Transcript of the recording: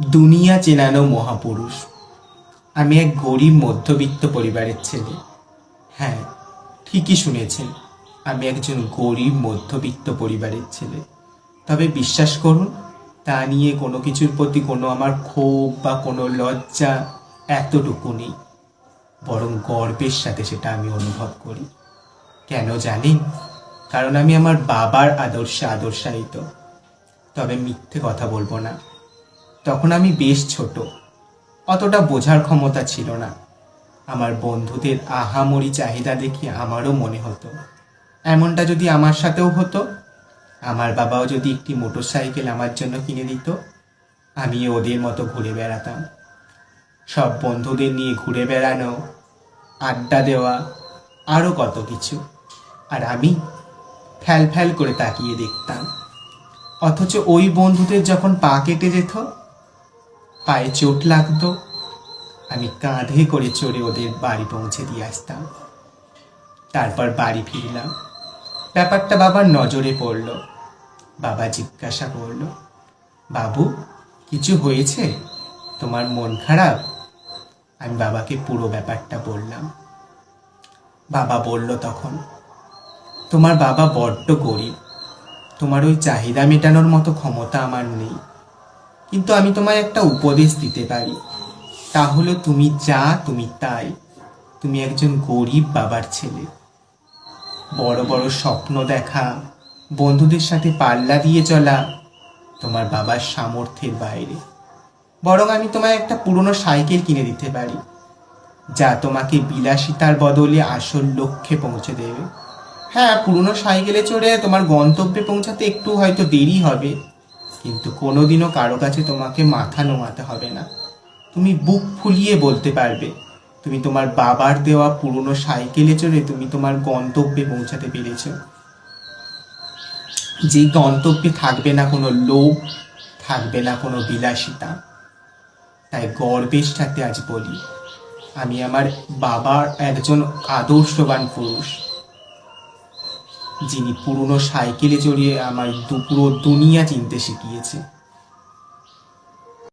দুনিয়া চেনানো মহাপুরুষ। আমি এক গরিব মধ্যবিত্ত পরিবারের ছেলে। হ্যাঁ, ঠিকই শুনেছেন, আমি একজন গরিব মধ্যবিত্ত পরিবারের ছেলে। তবে বিশ্বাস করুন, তা নিয়ে কোনো কিছুর প্রতি কোনো আমার ক্ষোভ বা কোনো লজ্জা এতটুকু নেই। বরং গর্বের সাথে সেটা আমি অনুভব করি। কেন জানেন? কারণ আমি আমার বাবার আদর্শে আদর্শায়িত। তবে মিথ্যে কথা বলবো না, তখন আমি বেশ ছোট, অতটা বোঝার ক্ষমতা ছিল না। আমার বন্ধুদের আহামরি চাহিদা দেখে আমারও মনে হতো, এমনটা যদি আমার সাথেও হতো। আমার বাবাও যদি একটি মোটরসাইকেল আমার জন্য কিনে দিত, আমি ওদের মতো ঘুরে বেড়াতাম। সব বন্ধুদের নিয়ে ঘুরে বেড়ানো, আড্ডা দেওয়া, আরও কত কিছু। আর আমি ফ্যাল ফ্যাল করে তাকিয়ে দেখতাম। অথচ ওই বন্ধুদের যখন পা কেটে যেত, পায়ে চোট লাগতো, আমি কাঁধে করে চড়ে ওদের বাড়ি পৌঁছে দিয়ে আসতাম। তারপর বাড়ি ফিরলাম। ব্যাপারটা বাবার নজরে পড়ল। বাবা জিজ্ঞাসা করল, বাবু, কিছু হয়েছে? তোমার মন খারাপ? আমি বাবাকে পুরো ব্যাপারটা বললাম। বাবা বলল তখন, তোমার বাবা বড্ড গরিব, তোমার ওই চাহিদা মেটানোর মতো ক্ষমতা আমার নেই। কিন্তু আমি তোমায় একটা উপদেশ দিতে পারি। তা হলো, তুমি যা তুমি তাই। তুমি একজন গরিব বাবার ছেলে। বড় বড় স্বপ্ন দেখা, বন্ধুদের সাথে পাল্লা দিয়ে চলা তোমার বাবার সামর্থ্যের বাইরে। বরং আমি তোমায় একটা পুরনো সাইকেল কিনে দিতে পারি, যা তোমাকে বিলাসিতার বদলে আসল লক্ষ্যে পৌঁছে দেবে। হ্যাঁ, পুরনো সাইকেলে চড়ে তোমার গন্তব্যে পৌঁছাতে একটু হয়তো দেরি হবে, কিন্তু কোনোদিনও কারো কাছে তোমাকে মাথা নোয়াতে হবে না। তুমি বুক ফুলিয়ে বলতে পারবে, তুমি তোমার বাবার দেওয়া পুরনো সাইকেলে চড়ে তুমি তোমার গন্তব্যে পৌঁছাতে পেরেছ। যেই গন্তব্যে থাকবে না কোনো লোভ, থাকবে না কোনো বিলাসিতা। তাই গর্বের সাথে আজ বলি, আমি আমার বাবার একজন আদর্শবান পুরুষ, যিনি পুরনো সাইকেলে চড়িয়ে আমার পুরো দুনিয়া চিনতে শিখিয়েছে।